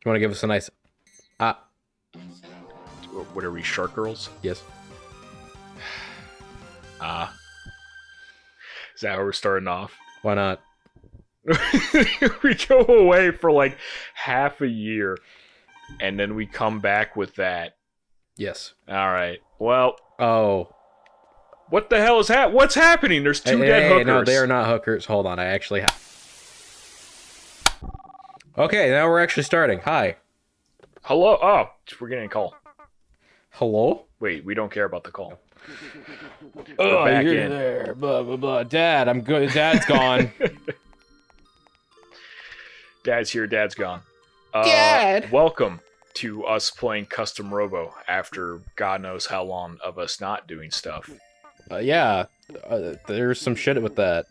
You want to give us a nice... Ah, What are we, shark girls? yes. Is that how we're starting off? Why not? We go away for like half a year, and then we come back with that. Yes. All right. Well, Oh. what the hell is what's happening? There's two dead hookers. No, they are not hookers. Hold on, I actually have... Okay, now we're actually starting. Hi. Hello? Oh, we're getting a call. Hello? Wait, we don't care about the call. Oh, back you're in. there. Blah, blah, blah. Dad, I'm good. Dad's gone. Dad's here, Dad's gone. Dad! Welcome to us playing Custom Robo after God knows how long of us not doing stuff. Yeah, there's some shit with that.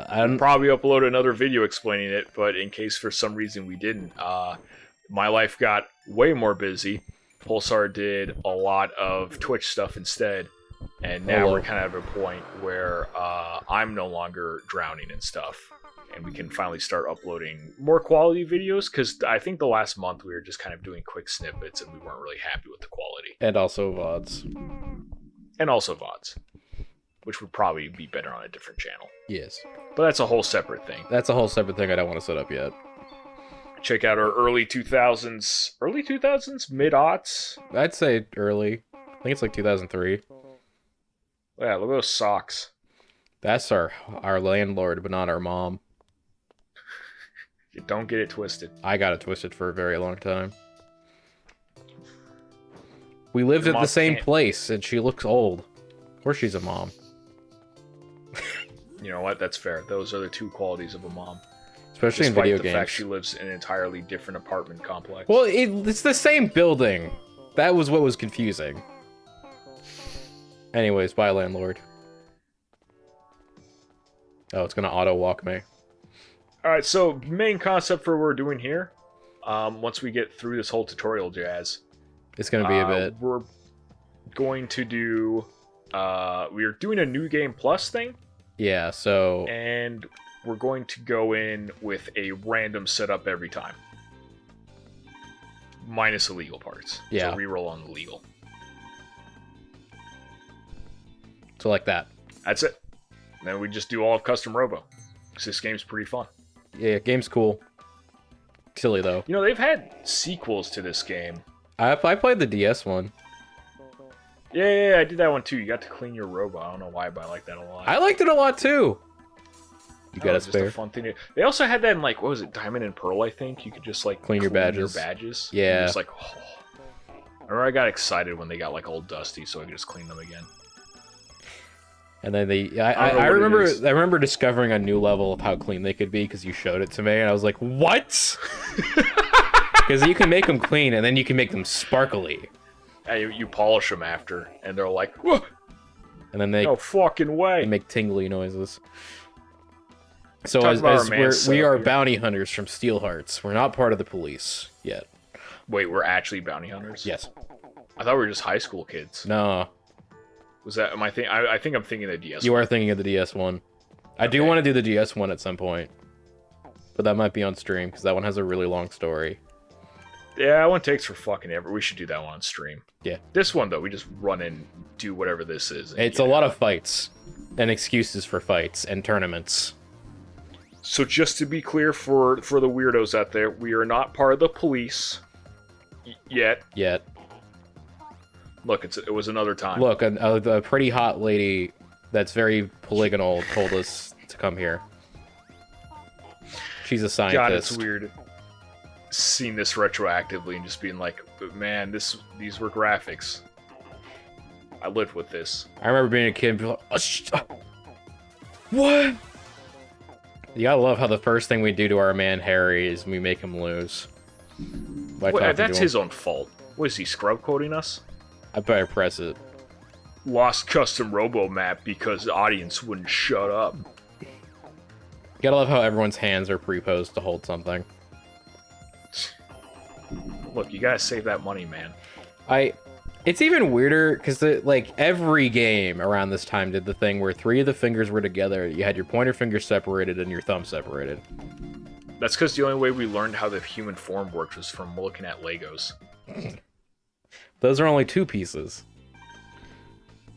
I don't... Probably upload another video explaining it, but in case for some reason we didn't, my life got way more busy. Pulsar did a lot of Twitch stuff instead, and now we're kind of at a point where I'm no longer drowning in stuff, and we can finally start uploading more quality videos, because I think the last month we were just kind of doing quick snippets, and we weren't really happy with the quality. And also VODs. And also VODs, which would probably be better on a different channel. Yes. But that's a whole separate thing. That's a whole separate thing I don't want to set up yet. Check out our early 2000s, mid-aughts. I'd say early. I think it's like 2003. Yeah, look at those socks. That's our landlord, but not our mom. You don't get it twisted. I got it twisted for a very long time. We lived Your at the mom same can't- place, and she looks old. Or she's a mom. You know what? That's fair. Those are the two qualities of a mom. Especially Despite in video the games. fact she lives in an entirely different apartment complex. Well, it's the same building. That was what was confusing. Anyways, bye, landlord. Oh, it's gonna auto-walk me. Alright, so main concept for what we're doing here, once we get through this whole tutorial jazz, It's gonna be a bit. we're going to do... we're doing a New Game Plus thing, Yeah, so... and we're going to go in with a random setup every time. Minus the legal parts. Yeah. So reroll on the legal. So like that. That's it. And then we just do all of Custom Robo. Because this game's pretty fun. Yeah, game's cool. Silly, though. You know, they've had sequels to this game. I played the DS one. Yeah, I did that one too. You got to clean your Robo. I don't know why, but I like that a lot. I liked it a lot, too. You got a It's just a spare? fun thing. They also had that in, like, what was it, Diamond and Pearl, I think? You could just, like, Clean your badges. Yeah. And just, like, oh. I remember I got excited when they got, like, all dusty, so I could just clean them again. And then I don't know I what it remember is. I remember discovering a new level of how clean they could be because you showed it to me, and I was like, what? Because you can make them clean, and then you can make them sparkly. And you polish them after, and they're like, whoa, And then they no fucking way. make tingly noises. So Talk as about our man we setup are here. bounty hunters from Steelhearts. We're not part of the police yet. Wait, we're actually bounty hunters? Yes. I thought we were just high school kids. No. Was that, I think I'm thinking of DS. You are thinking of the DS one. I do Okay. want to do the DS one at some point. But that might be on stream, because that one has a really long story. Yeah, that one takes for fucking ever. We should do that one on stream. Yeah. This one, though, we just run and do whatever this is. and It's get a lot out. of fights. And excuses for fights and tournaments. So just to be clear for the weirdos out there, we are not part of the police yet. Yet. Look, it was another time. Look, a pretty hot lady that's very polygonal told us to come here. She's a scientist. God, it's weird seeing this retroactively and just being like, man, these were graphics. I lived with this. I remember being a kid and being like, "Oh, what? You gotta love how the first thing we do to our man Harry is we make him lose. By talking to That's him. his own fault. What is he, scrub quoting us? I better press it. Lost custom robo map because the audience wouldn't shut up. You gotta love how everyone's hands are pre-posed to hold something. Look, you gotta save that money, man. It's even weirder because like every game around this time did the thing where 3 of the fingers were together. You had your pointer finger separated and your thumb separated. That's because the only way we learned how the human form works was from looking at Legos. Those are only 2 pieces.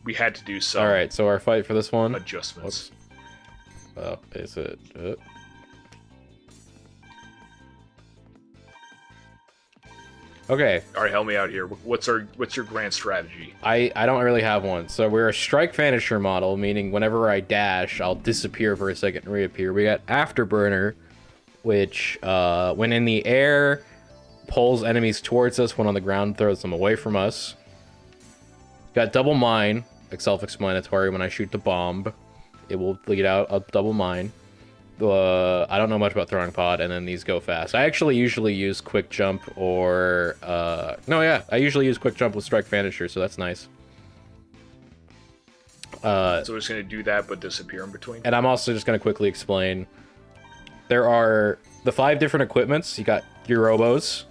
We had to do some Alright, so our fight for this one... adjustments. Oh, is it... Okay. Alright, help me out here. What's your grand strategy? I don't really have one. So we're a strike vanisher model, meaning whenever I dash, I'll disappear for a second and reappear. We got afterburner, which when in the air, pulls enemies towards us, when on the ground, throws them away from us. Got double mine, like self-explanatory. When I shoot the bomb, it will lead out a double mine. I don't know much about throwing pod, and then these go fast. I actually usually use quick jump or I usually use quick jump with strike vanisher, so that's nice. So we're just gonna do that, but disappear in between. And I'm also just gonna quickly explain. There are the 5 different equipments. You got your robos,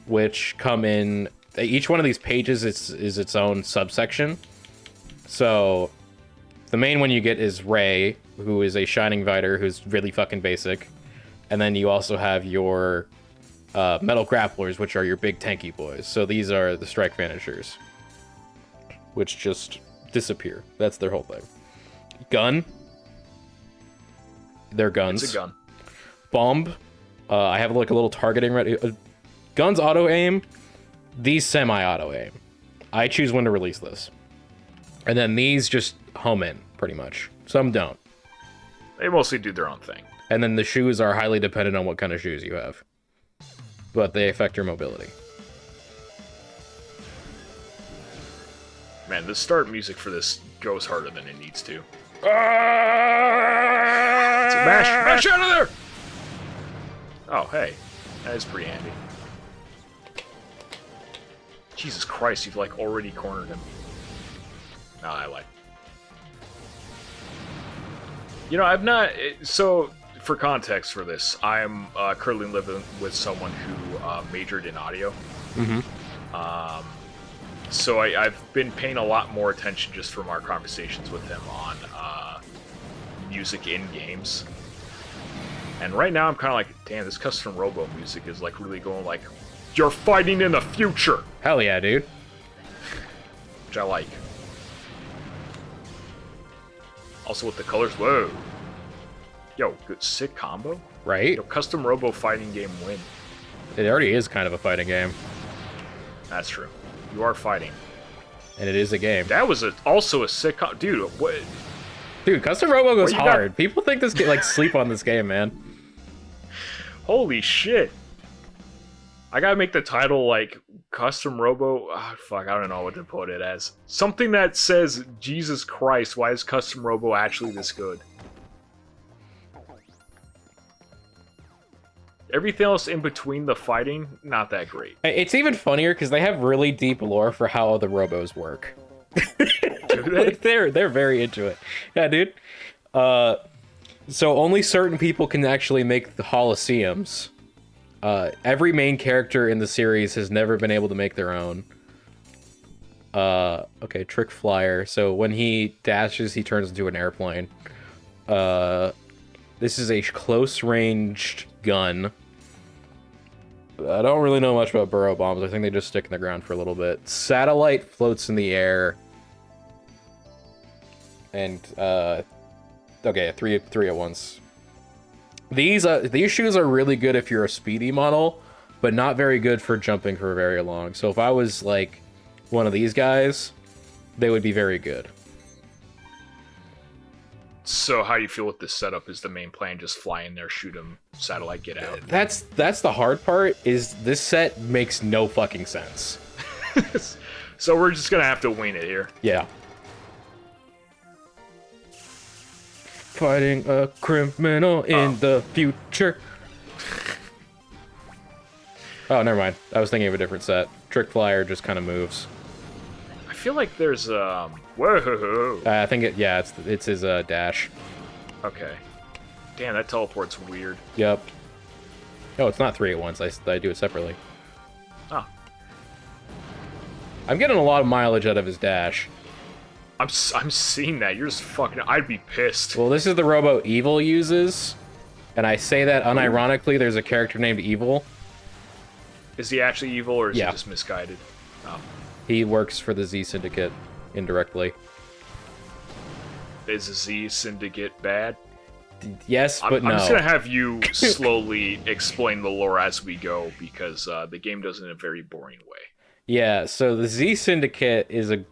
which come in. Each one of these pages is its own subsection. So the main one you get is Ray, who is a Shining Fighter, who's really fucking basic. And then you also have your Metal Grapplers, which are your big tanky boys. So these are the Strike Vanishers, which just disappear. That's their whole thing. Gun. They're guns. It's a gun. Bomb. I have like a little targeting ready. Guns auto-aim. These semi-auto aim. I choose when to release this. And then these just home in, pretty much. Some don't. They mostly do their own thing. And then the shoes are highly dependent on what kind of shoes you have. But they affect your mobility. Man, the start music for this goes harder than it needs to. Mash out of there! Oh, hey. That is pretty handy. Jesus Christ, you've like already cornered him. No, I like. You know, I've not. So, for context for this, I'm currently living with someone who majored in audio. Mm-hmm. So I've been paying a lot more attention just from our conversations with him on music in games. And right now I'm kind of like, damn, this custom Robo music is like really going like, you're fighting in the future! Hell yeah, dude. Which I like. Also with the colors, whoa. Yo, good, sick combo. Right? Yo, custom Robo fighting game win. It already is kind of a fighting game. That's true. You are fighting. And it is a game. That was also a sick dude, what? Dude, custom Robo goes hard. Got? People think this game, like, sleep on this game, man. Holy shit. I gotta make the title, like, custom Robo... Oh, fuck, I don't know what to put it as. Something that says, Jesus Christ, why is custom Robo actually this good? Everything else in between the fighting, not that great. It's even funnier because they have really deep lore for how the Robos work. Do they? Like, they're very into it. Yeah, dude. So only certain people can actually make the Holosseums. Every main character in the series has never been able to make their own. Okay, Trick Flyer. So when he dashes, he turns into an airplane. This is a close-ranged gun. I don't really know much about burrow bombs. I think they just stick in the ground for a little bit. Satellite floats in the air. And, okay, three at once. These shoes are really good if you're a speedy model, but not very good for jumping for very long. So if I was, like, one of these guys, they would be very good. So how you feel with this setup? Is the main plan just fly in there, shoot him, satellite, get out? That's the hard part, is this set makes no fucking sense. So we're just gonna have to wing it here. Yeah. Fighting a criminal in the future. Oh, never mind. I was thinking of a different set. Trick Flyer just kind of moves. I feel like there's whoa. I think it's his dash. Okay. Damn, that teleport's weird. Yep. Oh, it's not 3 at once. I do it separately. Oh. I'm getting a lot of mileage out of his dash. I'm seeing that. You're just fucking... I'd be pissed. Well, this is the Robo Evil uses. And I say that unironically, there's a character named Evil. Is he actually evil, or is Yeah. he just misguided? Oh. He works for the Z Syndicate indirectly. Is the Z Syndicate bad? Yes, but no. I'm just gonna have you slowly explain the lore as we go, because the game does it in a very boring way. Yeah, so the Z Syndicate is a...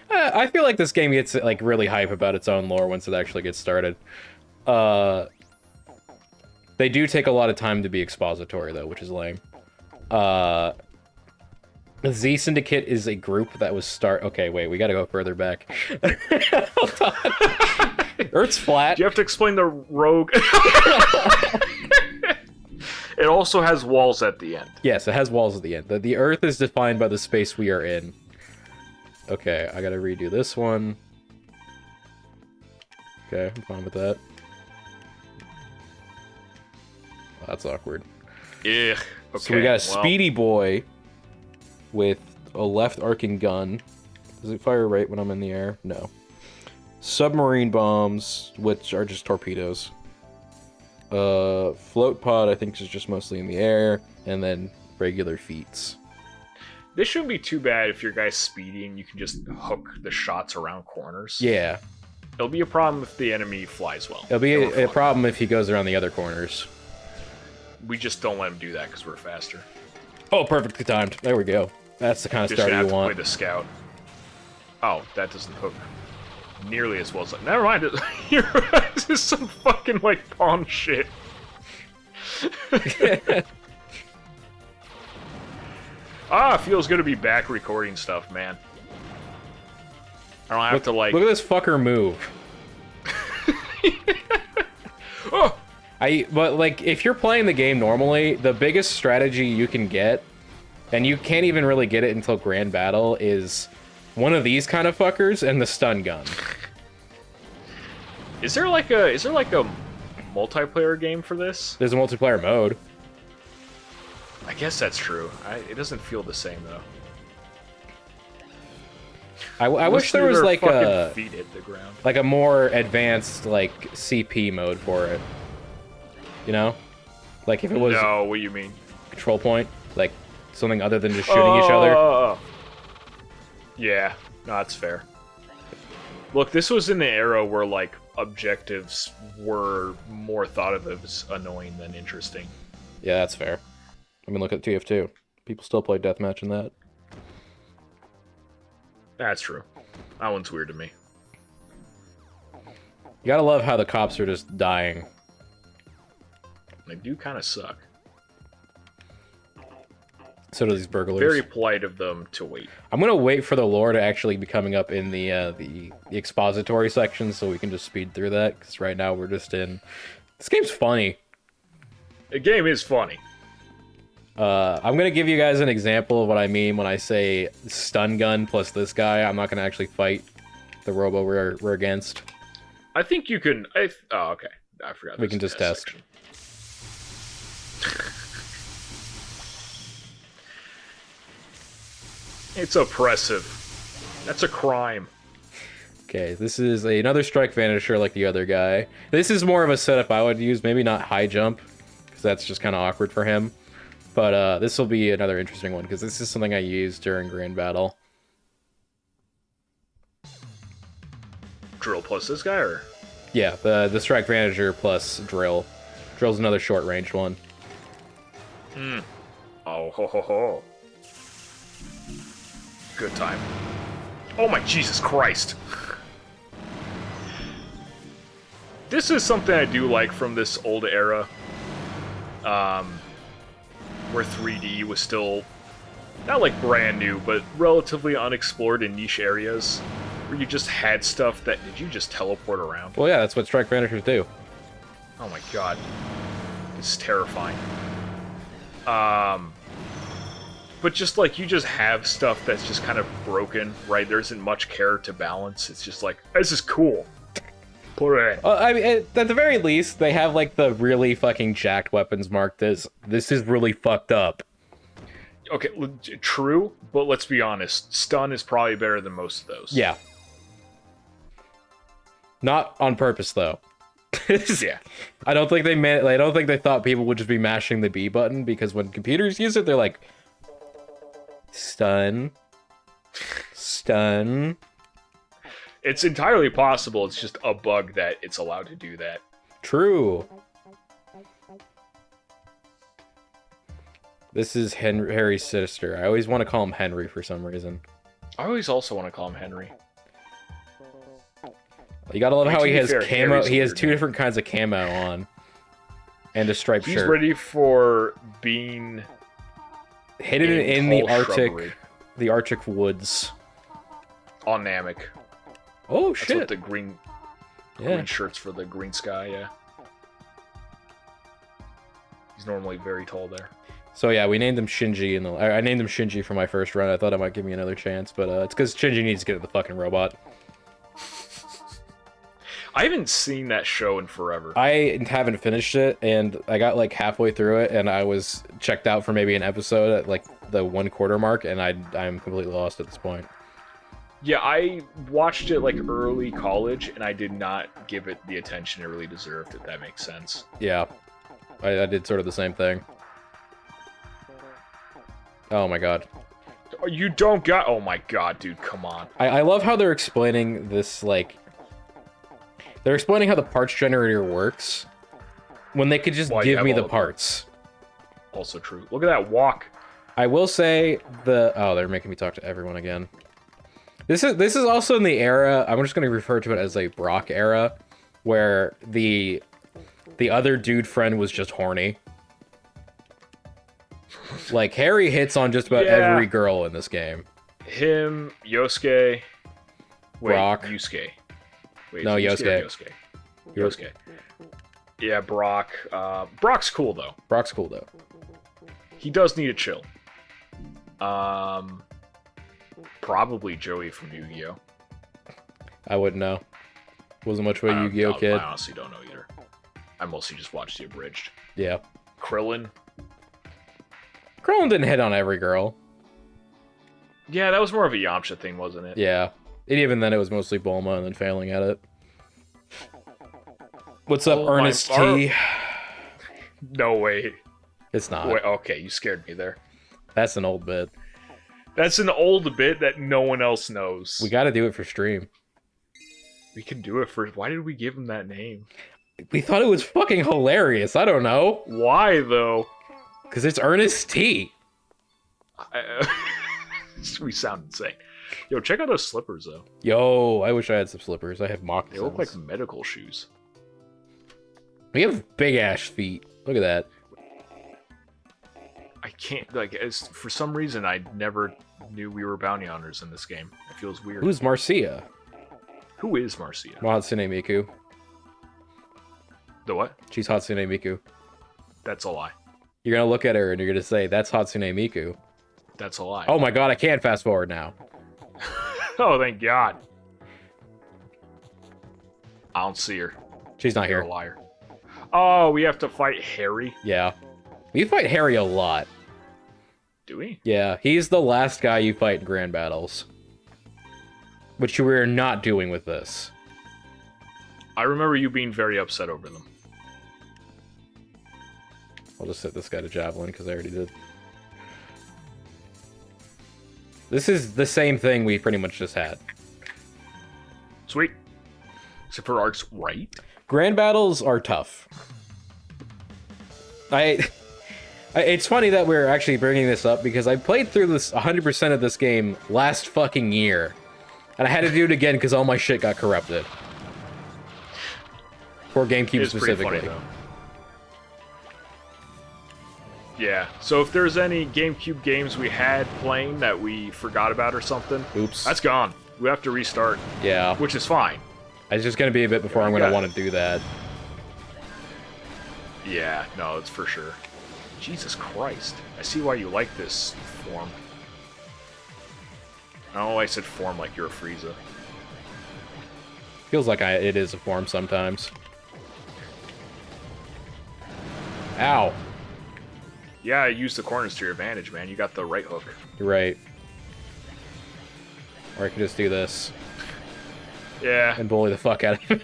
I feel like this game gets like really hype about its own lore once it actually gets started. They do take a lot of time to be expository, though, which is lame. The Z Syndicate is a group that was Okay, wait, we gotta go further back. Hold on. Earth's flat. Do you have to explain the rogue? It also has walls at the end. Yes, it has walls at the end. The Earth is defined by the space we are in. Okay, I gotta redo this one. Okay, I'm fine with that. Oh, that's awkward. Yeah. Okay. So we got a speedy boy with a left arcing gun. Does it fire right when I'm in the air? No. Submarine bombs, which are just torpedoes. Float pod, I think, is just mostly in the air, and then regular feats. This shouldn't be too bad if your guy's speedy and you can just hook the shots around corners. Yeah. It'll be a problem if the enemy flies well. It'll be a problem if he goes around the other corners. We just don't let him do that because we're faster. Oh, perfectly timed. There we go. That's the kind of Just starter gonna you have to want. play the scout. Oh, that doesn't hook nearly as well as... Never mind. This is some fucking, like, pawn shit. Feels good to be back recording stuff, man. I don't have to, like... Look at this fucker move. Oh! But, like, if you're playing the game normally, the biggest strategy you can get, and you can't even really get it until Grand Battle, is one of these kind of fuckers and the stun gun. Is there like a multiplayer game for this? There's a multiplayer mode. I guess that's true. It doesn't feel the same though. I wish there was like feet hit the ground. Like a more advanced like CP mode for it. You know, like if it was No, what do you mean? Control point, like something other than just shooting each other. Yeah, no, that's fair. Look, this was in the era where like objectives were more thought of as annoying than interesting. Yeah, that's fair. I mean, look at TF2. People still play deathmatch in that. That's true. That one's weird to me. You gotta love how the cops are just dying. They do kind of suck. So do these burglars. Very polite of them to wait. I'm gonna wait for the lore to actually be coming up in the expository section, so we can just speed through that. Because right now we're just in. This game's funny. The game is funny. I'm gonna give you guys an example of what I mean when I say stun gun plus this guy. I'm not gonna actually fight the Robo we're against. I think you can. Oh, okay. I forgot. We can just test. Section. It's oppressive. That's a crime. Okay, this is another strike vanisher like the other guy. This is more of a setup I would use, maybe not high jump, because that's just kind of awkward for him. But this will be another interesting one, because this is something I used during Grand Battle. Drill plus this guy, or? Yeah, the strike vanisher plus drill. Drill's another short range one. Oh, ho, ho, ho. Good time. Oh my Jesus Christ. This is something I do like from this old era. Where 3D was still, not like brand new, but relatively unexplored in niche areas. Where you just had stuff that, did you just teleport around? Well, yeah, that's what strike vanishers do. Oh my god. This is terrifying. But just like, you just have stuff that's just kind of broken, right? There isn't much care to balance. It's just like, this is cool. Put it in. I mean, at the very least, they have like the really fucking jacked weapons marked as, this is really fucked up. Okay, true, but let's be honest. Stun is probably better than most of those. Yeah. Not on purpose, though. Yeah. I don't think I don't think they thought people would just be mashing the B button, because when computers use it, they're like, stun, stun. It's entirely possible. It's just a bug that it's allowed to do that. True. This is Harry's sister. I always want to call him Henry for some reason. I always also want to call him Henry. You gotta love how he has fair, camo. He has weird two name. different kinds of camo on, and a striped He's shirt. ready for being Hidden in the tall Arctic, shrubbery. the Arctic woods. On Namek. Oh That's shit! what the green shirts for the green sky, yeah. He's normally very tall there. So yeah, we named him Shinji, I named him Shinji for my first run. I thought it might give me another chance, but it's because Shinji needs to get at the fucking robot. I haven't seen that show in forever. I haven't finished it, and I got like halfway through it, and I was checked out for maybe an episode at like the 1/4 mark, and I'm completely lost at this point. Yeah, I watched it like early college, and I did not give it the attention it really deserved, if that makes sense. Yeah, I did sort of the same thing. Oh my god. You don't got... Oh my god, dude, come on. I love how they're explaining this, like... They're explaining how the parts generator works, when they could just Well, you give have me all the the parts. Also true. Look at that walk. I will say oh, they're making me talk to everyone again. This is also in the era, I'm just going to refer to it as a Brock era, where the other dude friend was just horny. Like, Harry hits on just about every girl in this game. Him, Yosuke... Wait, Brock. Yusuke. Wait, No, is it Yosuke. or Yosuke. Yeah, Brock. Brock's cool, though. Brock's cool, though. He does need a chill. Probably Joey from Yu-Gi-Oh! I wouldn't know. Wasn't much of a Yu-Gi-Oh kid. I honestly don't know either. I mostly just watched the abridged. Yeah. Krillin. Krillin didn't hit on every girl. Yeah, that was more of a Yamcha thing, wasn't it? Yeah. And even then, it was mostly Bulma and then failing at it. What's up, Ernest T? No way. It's not. Wait, okay, you scared me there. That's an old bit. That's an old bit that no one else knows. We gotta do it for stream. We can do it for... Why did we give him that name? We thought it was fucking hilarious. I don't know. Why, though? Because it's Ernest T. We sound insane. Yo, check out those slippers, though. Yo, I wish I had some slippers. I have moccasins. They look like medical shoes. We have big-ass feet. Look at that. I can't, like, for some reason, I never knew we were bounty hunters in this game. It feels weird. Who's Marcia? Who is Marcia? Hatsune Miku. The what? She's Hatsune Miku. That's a lie. You're gonna look at her and you're gonna say, that's Hatsune Miku. That's a lie. Oh my god, I can't fast forward now. Oh, thank God. I don't see her. She's not You're here. a liar. Oh, we have to fight Harry? Yeah. We fight Harry a lot. Do we? Yeah, he's the last guy you fight in grand battles. Which we're not doing with this. I remember you being very upset over them. I'll just set this guy to Javelin, because I already did. This is the same thing we pretty much just had. Sweet. Except for Arc's right? Grand battles are tough. It's funny that we're actually bringing this up, because I played through this 100% of this game last fucking year. And I had to do it again because all my shit got corrupted. For GameCube specifically. Pretty funny, though. Yeah, so if there's any GameCube games we had playing that we forgot about or something, oops, that's gone. We have to restart. Yeah. Which is fine. It's just going to be a bit before I'm going to want to do that. Yeah, no, it's for sure. Jesus Christ. I see why you like this form. Oh, I said form like you're a Frieza. Feels like it is a form sometimes. Ow. Yeah, use the corners to your advantage, man. You got the right hook. You're right. Or I could just do this. Yeah. And bully the fuck out of him.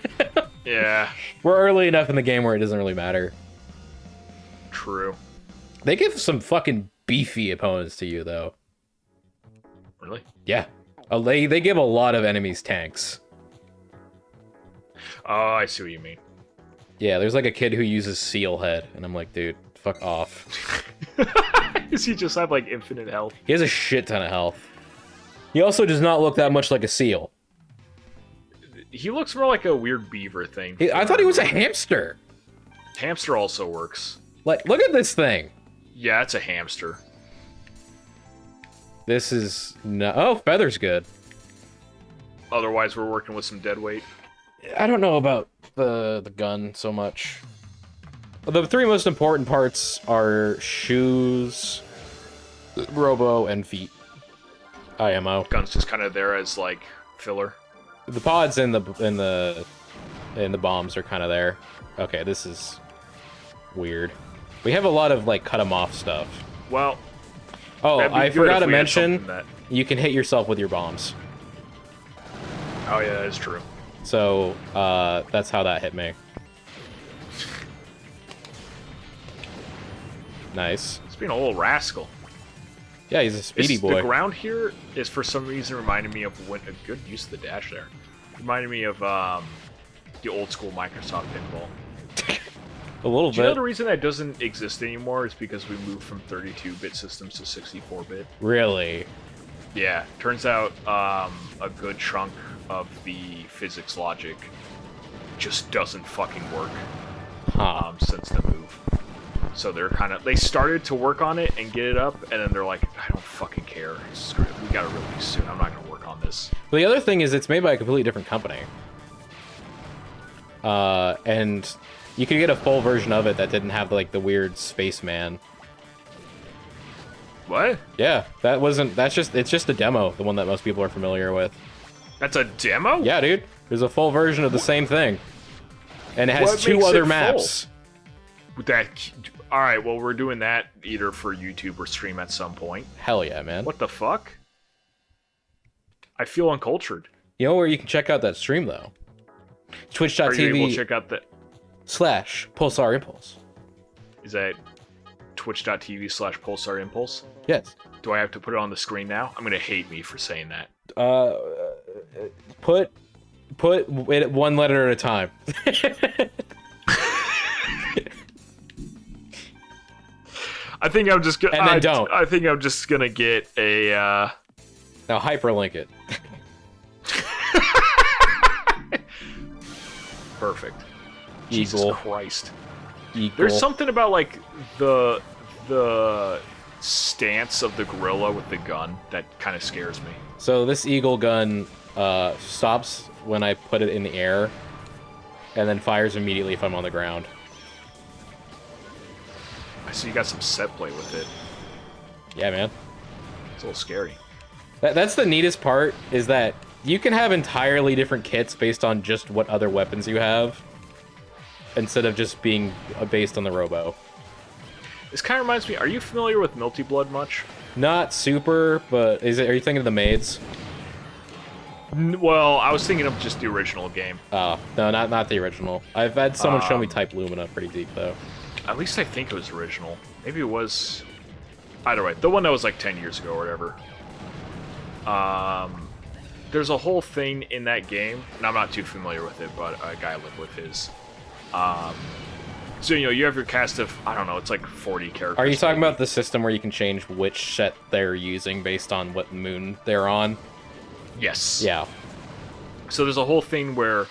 Yeah, We're early enough in the game where it doesn't really matter. true. They give some fucking beefy opponents to you, though. Really? Yeah. They give a lot of enemies tanks. Oh, I see what you mean. Yeah, there's like a kid who uses Seal Head, and I'm like, dude, fuck off. Does he just have like infinite health? He has a shit ton of health. He also does not look that much like a seal. He looks more like a weird beaver thing. I thought he was a hamster. Hamster also works. Like, look at this thing. Yeah, it's a hamster. This is no. Oh, Feather's good. Otherwise, we're working with some dead weight. I don't know about the gun so much. The three most important parts are shoes, Robo, and feet. IMO. Gun's just kind of there as like filler. The pods and the bombs are kind of there. Okay, this is weird. We have a lot of like cut 'em off stuff. Well, oh, I forgot to mention that... you can hit yourself with your bombs. Oh yeah, that is true. So that's how that hit me. Nice. He's being a little rascal. Yeah, he's a speedy boy. The ground here is for some reason reminding me of when a good use of the dash there. Reminded me of the old school Microsoft pinball. A little Do bit. you know the reason that doesn't exist anymore is because we moved from 32-bit systems to 64-bit? Really? Yeah. Turns out a good chunk of the physics logic just doesn't fucking work since the move. So they started to work on it and get it up, and then they're like, I don't fucking care. Screw it. We gotta release soon. I'm not gonna work on this. Well, the other thing is it's made by a completely different company. And you could get a full version of it that didn't have like the weird spaceman. What? Yeah, it's just a demo, the one that most people are familiar with. That's a demo? Yeah, dude. There's a full version of the same thing. And it has What two makes other it maps. All right, well, we're doing that either for YouTube or stream at some point. Hell yeah, man. What the fuck? I feel uncultured. You know where you can check out that stream, though? Are you able to Twitch.tv check out the... / Pulsar Impulse. Is that twitch.tv/Pulsar Impulse? Yes. Do I have to put it on the screen now? I'm gonna hate me for saying that. Put it one letter at a time. I think I'm just gonna. And then don't. I think I'm just gonna get a. Now hyperlink it. Perfect. Eagle. Jesus Christ. Eagle. There's something about like the stance of the gorilla with the gun that kind of scares me. So this eagle gun stops when I put it in the air, and then fires immediately if I'm on the ground. I see you got some set play with it. Yeah, man. It's a little scary. That's the neatest part, is that you can have entirely different kits based on just what other weapons you have, instead of just being based on the Robo. This kind of reminds me, are you familiar with Milty Blood much? Not super, but are you thinking of the maids? Well, I was thinking of just the original game. Oh, no, not the original. I've had someone show me Type Lumina pretty deep, though. At least I think it was original. Maybe it was... Either way, the one that was like 10 years ago or whatever. There's a whole thing in that game, and I'm not too familiar with it, but a guy lived with his. So, you have your cast of, I don't know, it's like 40 characters. Are you talking about the system where you can change which set they're using based on what moon they're on? Yes. Yeah. So there's a whole thing where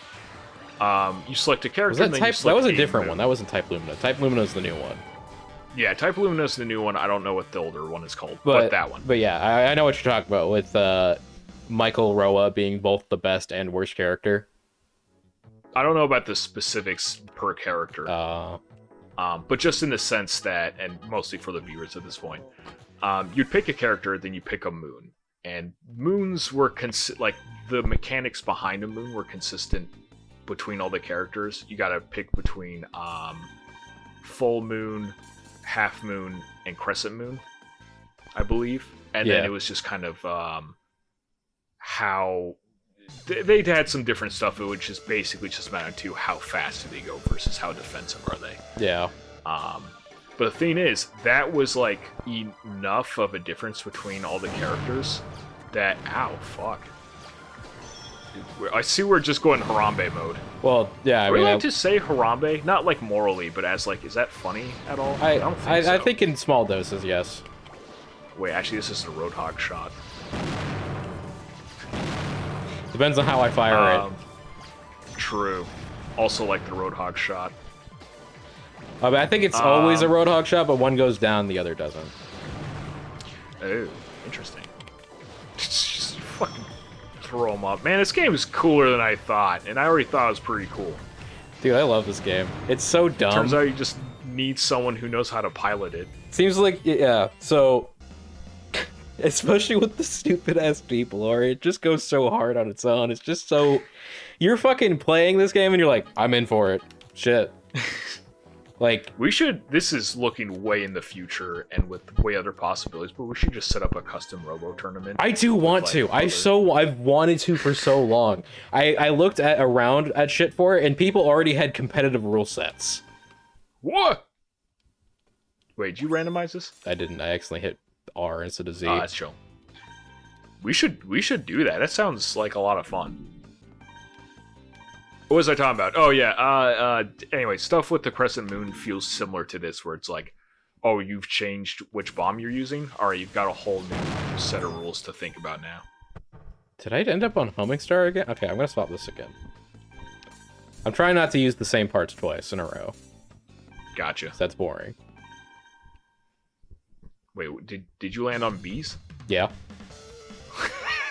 you select a character. Was that was a different one. That wasn't Type Lumina. Type Lumina is the new one. Yeah, Type Lumina is the new one. I don't know what the older one is called, but that one. But yeah, I know what you're talking about with Michael Roa being both the best and worst character. I don't know about the specifics per character. But just in the sense that, and mostly for the viewers at this point, you'd pick a character, then you pick a moon. And moons were, like, the mechanics behind a moon were consistent between all the characters. You gotta pick between full moon, half moon, and crescent moon, I believe. And then it was just kind of how they had some different stuff, which is basically just matter to how fast do they go versus how defensive are they. Yeah. But the thing is, that was like enough of a difference between all the characters that ow fuck. I see we're just going Harambe mode. Well, yeah. Are we allowed to say Harambe? Not like morally, but as like, is that funny at all? I don't think so. I think in small doses, yes. Wait, actually, this is a Roadhog shot. Depends on how I fire it. True. Also like the Roadhog shot. But I think it's always a Roadhog shot, but one goes down, the other doesn't. Oh, interesting. Just fucking throw them up. Man, this game is cooler than I thought, and I already thought it was pretty cool. Dude, I love this game. It's so dumb. Turns out you just need someone who knows how to pilot it. Seems like, yeah, so... Especially with the stupid-ass deep lore, it just goes so hard on its own. It's just so... You're fucking playing this game and you're like, I'm in for it. Shit. Like... We should... This is looking way in the future and with way other possibilities, but we should just set up a custom Robo tournament. I do want to. I've wanted to for so long. I looked around at shit for it, and people already had competitive rule sets. What? Wait, did you randomize this? I didn't. I accidentally hit R instead of Z. Oh, that's chill. We should do that. That sounds like a lot of fun. What was I talking about? Oh yeah. Anyway, stuff with the crescent moon feels similar to this, where it's like, oh, you've changed which bomb you're using. All right, you've got a whole new set of rules to think about now. Did I end up on Homing Star again? Okay, I'm gonna swap this again. I'm trying not to use the same parts twice in a row. Gotcha. That's boring. Wait, did you land on bees? Yeah.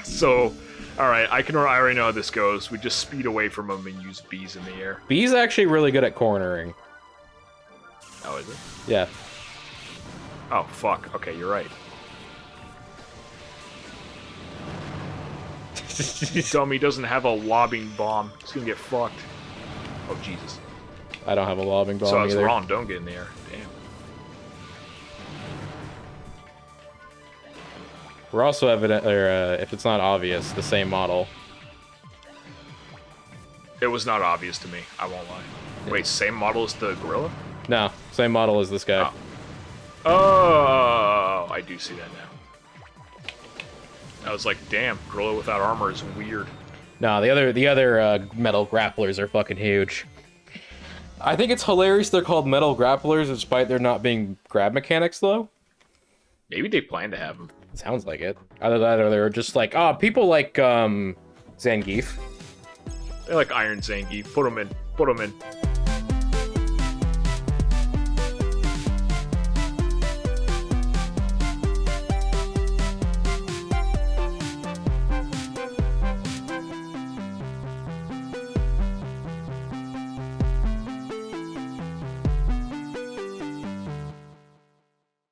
So, all right, I already know how this goes. We just speed away from them and use bees in the air. Bee's actually really good at cornering. Oh, is it? Yeah. Oh, fuck. Okay, you're right. Dummy doesn't have a lobbing bomb. He's gonna get fucked. Oh, Jesus. I don't have a lobbing bomb so either. So wrong. Don't get in the air. Damn. We're also evident, or if it's not obvious, the same model. It was not obvious to me. I won't lie. Yeah. Wait, same model as the gorilla? No, same model as this guy. Oh, I do see that now. I was like, damn, gorilla without armor is weird. No, the other metal grapplers are fucking huge. I think it's hilarious they're called metal grapplers despite there not being grab mechanics, though. Maybe they plan to have them. Sounds like it. Either that or they're just like, oh, people like Zangief. They like Iron Zangief. Put them in.